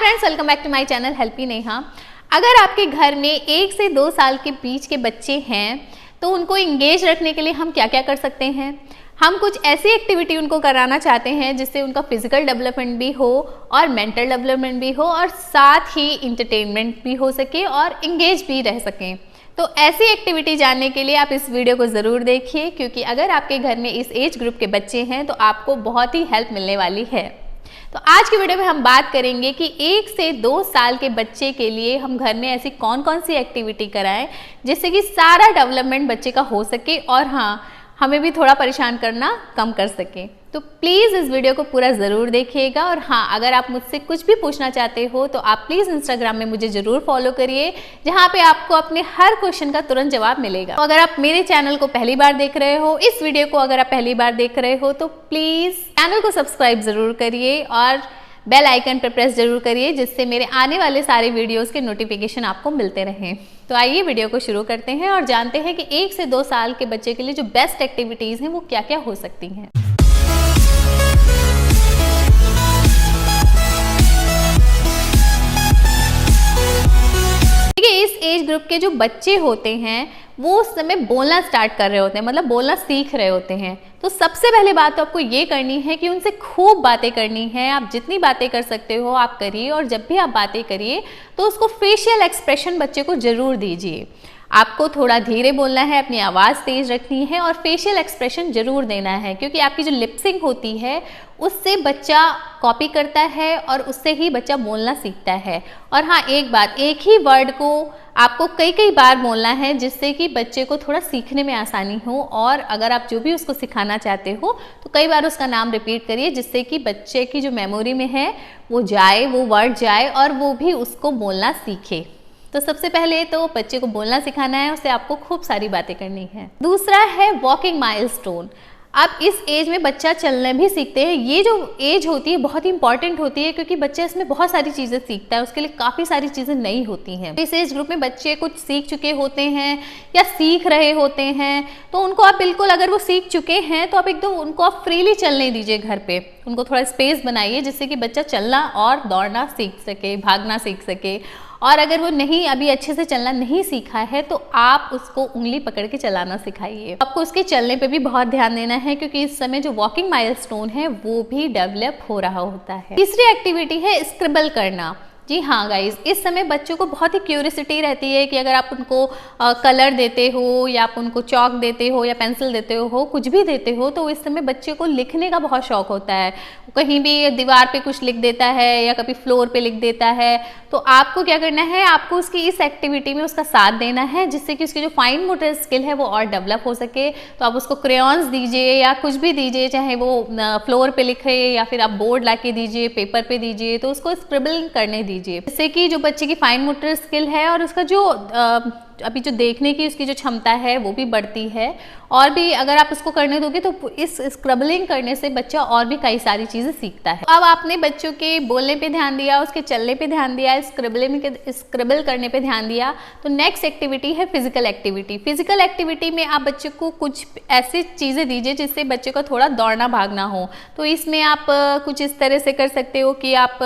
Friends, welcome back to my channel Helpy Neha. अगर आपके घर में 1 से 2 साल के बीच के बच्चे हैं तो उनको इंगेज रखने के लिए हम क्या क्या कर सकते हैं। हम कुछ ऐसी एक्टिविटी उनको कराना चाहते हैं जिससे उनका फिजिकल डेवलपमेंट भी हो और मेंटल डेवलपमेंट भी हो और साथ ही इंटरटेनमेंट भी हो सके और इंगेज भी रह सकें। तो ऐसी एक्टिविटी जानने के लिए आप इस वीडियो को ज़रूर देखिए, क्योंकि अगर आपके घर में इस एज ग्रुप के बच्चे हैं तो आपको बहुत ही हेल्प मिलने वाली है। तो आज की वीडियो में हम बात करेंगे कि 1 से 2 साल के बच्चे के लिए हम घर में ऐसी कौन कौन सी एक्टिविटी कराएं जिससे कि सारा डेवलपमेंट बच्चे का हो सके और हाँ, हमें भी थोड़ा परेशान करना कम कर सके। तो प्लीज़ इस वीडियो को पूरा ज़रूर देखिएगा। और हाँ, अगर आप मुझसे कुछ भी पूछना चाहते हो तो आप प्लीज़ इंस्टाग्राम में मुझे ज़रूर फॉलो करिए, जहाँ पे आपको अपने हर क्वेश्चन का तुरंत जवाब मिलेगा। तो अगर आप मेरे चैनल को पहली बार देख रहे हो, इस वीडियो को अगर आप पहली बार देख रहे हो तो प्लीज़ चैनल को सब्सक्राइब ज़रूर करिए और बेल आइकन पर प्रेस जरूर करिए, जिससे मेरे आने वाले सारे वीडियोस के नोटिफिकेशन आपको मिलते रहें। तो आइए वीडियो को शुरू करते हैं और जानते हैं कि 1 से 2 साल के बच्चे के लिए जो बेस्ट एक्टिविटीज़ हैं वो क्या क्या हो सकती हैं। देखिए, इस एज ग्रुप के जो बच्चे होते हैं वो उस समय बोलना स्टार्ट कर रहे होते हैं, मतलब बोलना सीख रहे होते हैं। तो सबसे पहले बात तो आपको ये करनी है कि उनसे खूब बातें करनी है। आप जितनी बातें कर सकते हो आप करिए, और जब भी आप बातें करिए तो उसको फेशियल एक्सप्रेशन बच्चे को ज़रूर दीजिए। आपको थोड़ा धीरे बोलना है, अपनी आवाज़ तेज़ रखनी है और फेशियल एक्सप्रेशन ज़रूर देना है, क्योंकि आपकी जो लिपसिंग होती है उससे बच्चा कॉपी करता है और उससे ही बच्चा बोलना सीखता है। और हाँ, एक बात, एक ही वर्ड को आपको कई बार बोलना है जिससे कि बच्चे को थोड़ा सीखने में आसानी हो। और अगर आप जो भी उसको सिखाना चाहते हो तो कई बार उसका नाम रिपीट करिए, जिससे कि बच्चे की जो मेमोरी में है वो जाए, वो वर्ड जाए और वो भी उसको बोलना सीखे। तो सबसे पहले तो बच्चे को बोलना सिखाना है, उससे आपको खूब सारी बातें करनी है। दूसरा है वॉकिंग माइलस्टोन। अब इस एज में बच्चा चलने भी सीखते हैं। ये जो एज होती है बहुत ही इंपॉर्टेंट होती है, क्योंकि बच्चा इसमें बहुत सारी चीज़ें सीखता है, उसके लिए काफ़ी सारी चीज़ें नई होती हैं। इस एज ग्रुप में बच्चे कुछ सीख चुके होते हैं या सीख रहे होते हैं, तो उनको आप बिल्कुल, अगर वो सीख चुके हैं तो आप एकदम उनको आप फ्रीली चलने दीजिए घर पे। उनको थोड़ा स्पेस बनाइए जिससे कि बच्चा चलना और दौड़ना सीख सके, भागना सीख सके। और अगर वो नहीं, अभी अच्छे से चलना नहीं सीखा है तो आप उसको उंगली पकड़ के चलाना सिखाइए। आपको उसके चलने पे भी बहुत ध्यान देना है, क्योंकि इस समय जो वॉकिंग माइलस्टोन है वो भी डेवलप हो रहा होता है। तीसरी एक्टिविटी है स्क्रिबल करना। जी हाँ गाइज, इस समय बच्चों को बहुत ही क्यूरियोसिटी रहती है कि अगर आप उनको कलर देते हो या आप उनको चॉक देते हो या पेंसिल देते हो, कुछ भी देते हो, तो इस समय बच्चे को लिखने का बहुत शौक होता है। कहीं भी दीवार पे कुछ लिख देता है या कभी फ्लोर पे लिख देता है। तो आपको क्या करना है, आपको उसकी इस एक्टिविटी में उसका साथ देना है, जिससे कि उसकी जो फाइन मोटर स्किल है वो और डेवलप हो सके। तो आप उसको क्रेयॉन्स दीजिए या कुछ भी दीजिए, चाहे वो फ्लोर पे लिखे या फिर आप बोर्ड ला के दीजिए, पेपर पे दीजिए, तो उसको स्क्रिबल करने दीजिए, जिससे कि जो बच्चे की फाइन मोटर स्किल है और उसका जो अभी जो देखने की उसकी जो क्षमता है वो भी बढ़ती है। और भी अगर आप उसको करने दोगे तो इस स्क्रबलिंग करने से बच्चा और भी कई सारी चीज़ें सीखता है। अब आपने बच्चों के बोलने पे ध्यान दिया, उसके चलने पे ध्यान दिया, स्क्रबल करने पे ध्यान दिया, तो नेक्स्ट एक्टिविटी है फिजिकल एक्टिविटी। फिजिकल एक्टिविटी में आप बच्चे को कुछ ऐसी चीज़ें दीजिए जिससे बच्चे को थोड़ा दौड़ना भागना हो। तो इसमें आप कुछ इस तरह से कर सकते हो कि आप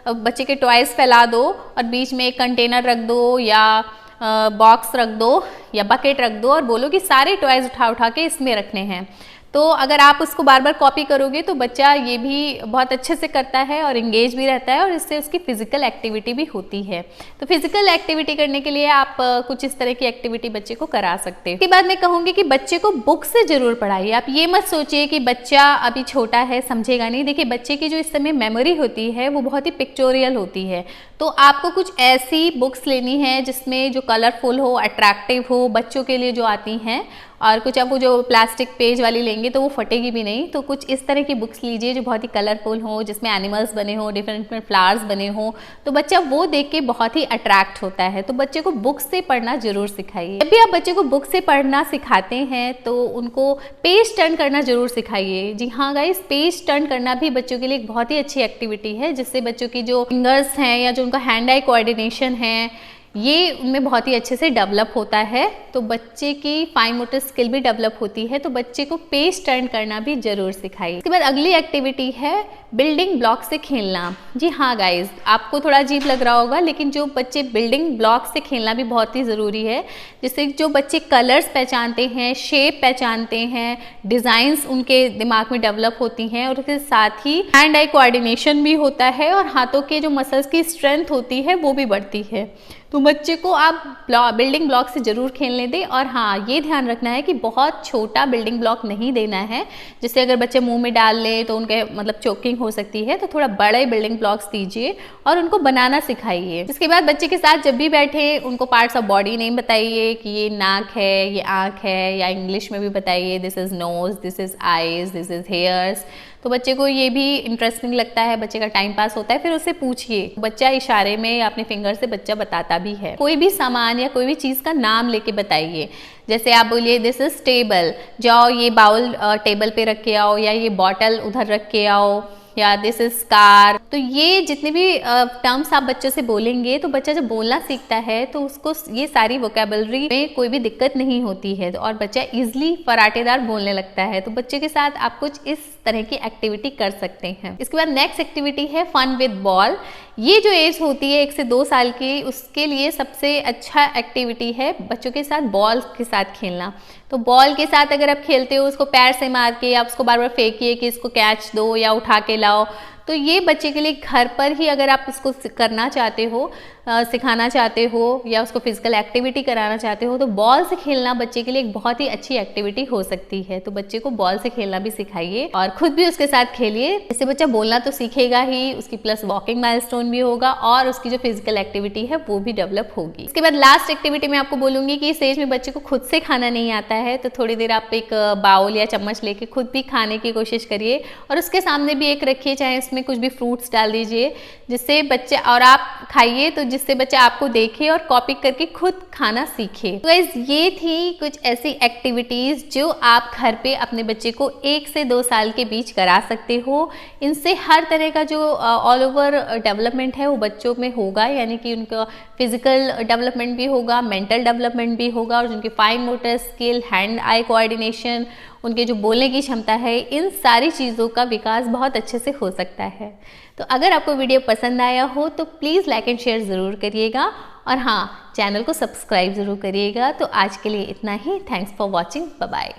बच्चे के टॉयज़ फैला दो और बीच में एक कंटेनर रख दो या बॉक्स रख दो या बकेट रख दो और बोलो कि सारे टॉयज उठा के इसमें रखने हैं। तो अगर आप उसको बार बार कॉपी करोगे तो बच्चा ये भी बहुत अच्छे से करता है और इंगेज भी रहता है, और इससे उसकी फिजिकल एक्टिविटी भी होती है। तो फिजिकल एक्टिविटी करने के लिए आप कुछ इस तरह की एक्टिविटी बच्चे को करा सकते हैं। इसके बाद मैं कहूँगी कि बच्चे को बुक से जरूर पढ़ाइए। आप ये मत सोचिए कि बच्चा अभी छोटा है, समझेगा नहीं। देखिए, बच्चे की जो इस समय मेमोरी होती है वो बहुत ही पिक्चोरियल होती है। तो आपको कुछ ऐसी बुक्स लेनी है जिसमें जो कलरफुल हो, अट्रैक्टिव हो, बच्चों के लिए जो आती हैं। और कुछ आप वो जो प्लास्टिक पेज वाली लेंगे तो वो फटेगी भी नहीं। तो कुछ इस तरह की बुक्स लीजिए जो बहुत ही कलरफुल हो, जिसमें एनिमल्स बने हो, डिफरेंट फ्लावर्स बने हो, तो बच्चा वो देख के बहुत ही अट्रैक्ट होता है। तो बच्चे को बुक से पढ़ना जरूर सिखाइए। जब भी आप बच्चे को बुक से पढ़ना सिखाते हैं तो उनको पेज टर्न करना जरूर सिखाइए। जी हाँ गाइस, पेज टर्न करना भी बच्चों के लिए एक बहुत ही अच्छी एक्टिविटी है, जिससे बच्चों की जो फिंगर्स हैं या जो उनका हैंड आई कोऑर्डिनेशन है ये उनमें बहुत ही अच्छे से डेवलप होता है। तो बच्चे की फाइन मोटर स्किल भी डेवलप होती है। तो बच्चे को पेज टर्न करना भी जरूर सिखाइए। इसके बाद अगली एक्टिविटी है बिल्डिंग ब्लॉक से खेलना। जी हाँ गाइज, आपको थोड़ा अजीब लग रहा होगा, लेकिन जो बच्चे बिल्डिंग ब्लॉक से खेलना भी बहुत ही ज़रूरी है, जिससे जो बच्चे कलर्स पहचानते हैं, शेप पहचानते हैं, डिज़ाइंस उनके दिमाग में डेवलप होती हैं, और उसके साथ ही हैंड आई कोऑर्डिनेशन भी होता है और हाथों के जो मसल्स की स्ट्रेंथ होती है वो भी बढ़ती है। तो बच्चे को आप बिल्डिंग ब्लॉक से ज़रूर खेलने दें। और हाँ, ये ध्यान रखना है कि बहुत छोटा बिल्डिंग ब्लॉक नहीं देना है, जिससे अगर बच्चे मुंह में डाल लें तो उनके मतलब चोकिंग हो सकती है। तो थोड़ा बड़े बिल्डिंग ब्लॉक्स दीजिए और उनको बनाना सिखाइए। इसके बाद बच्चे के साथ जब भी बैठे उनको पार्ट्स ऑफ बॉडी नेम बताइए कि ये नाक है, ये आँख है, या इंग्लिश में भी बताइए this is nose, this is eyes, this is hairs. तो बच्चे को ये भी इंटरेस्टिंग लगता है, बच्चे का टाइम पास होता है। फिर उससे पूछिए, बच्चा इशारे में या अपने फिंगर से बच्चा बताता भी है। कोई भी सामान या कोई भी चीज़ का नाम लेके बताइए, जैसे आप बोलिए दिस इज टेबल, जाओ ये बाउल टेबल पे रख के आओ, या ये बॉटल उधर रख के आओ, या दिस इज कार। तो ये जितने भी टर्म्स आप बच्चों से बोलेंगे तो बच्चा जब बोलना सीखता है तो उसको ये सारी वोकेबलरी में कोई भी दिक्कत नहीं होती है, और बच्चा इजिली फराटेदार बोलने लगता है। तो बच्चे के साथ आप कुछ इस तरह की एक्टिविटी कर सकते हैं। इसके बाद नेक्स्ट एक्टिविटी है फन विद बॉल। ये जो एज होती है 1 से 2 साल की, उसके लिए सबसे अच्छा एक्टिविटी है बच्चों के साथ बॉल के साथ खेलना। तो बॉल के साथ अगर आप खेलते हो, उसको पैर से मार के आप उसको बार बार फेंकिए कि इसको कैच दो या उठा के लाओ। तो ये बच्चे के लिए घर पर ही अगर आप उसको करना चाहते हो, सिखाना चाहते हो, या उसको फिजिकल एक्टिविटी कराना चाहते हो, तो बॉल से खेलना बच्चे के लिए एक बहुत ही अच्छी एक्टिविटी हो सकती है। तो बच्चे को बॉल से खेलना भी सिखाइए और खुद भी उसके साथ खेलिए। इससे बच्चा बोलना तो सीखेगा ही, उसकी प्लस वॉकिंग माइलस्टोन भी होगा और उसकी जो फिजिकल एक्टिविटी है वो भी डेवलप होगी। इसके बाद लास्ट एक्टिविटी मैं आपको बोलूंगी कि इस एज में बच्चे को खुद से खाना नहीं आता है, तो थोड़ी देर आप एक बाउल या चम्मच लेके खुद भी खाने की कोशिश करिए, और उसके सामने भी एक रखिए, चाहे इसमें कुछ भी फ्रूट्स डाल दीजिए, जिससे बच्चे और आप खाइए, तो जिससे बच्चा आपको देखे और कॉपी करके खुद खाना सीखे। तो गाइस, ये थी कुछ ऐसी एक्टिविटीज जो आप घर पे अपने बच्चे को 1 से 2 साल के बीच करा सकते हो। इनसे हर तरह का जो ऑल ओवर डेवलपमेंट है वो बच्चों में होगा, यानी कि उनका फिजिकल डेवलपमेंट भी होगा, मेंटल डेवलपमेंट भी होगा, और उनकी fine motor skill, hand eye coordination, उनके जो बोलने की क्षमता है, इन सारी चीज़ों का विकास बहुत अच्छे से हो सकता है। तो अगर आपको वीडियो पसंद आया हो तो प्लीज़ लाइक एंड शेयर ज़रूर करिएगा, और हाँ, चैनल को सब्सक्राइब ज़रूर करिएगा। तो आज के लिए इतना ही। Thanks for watching, bye bye.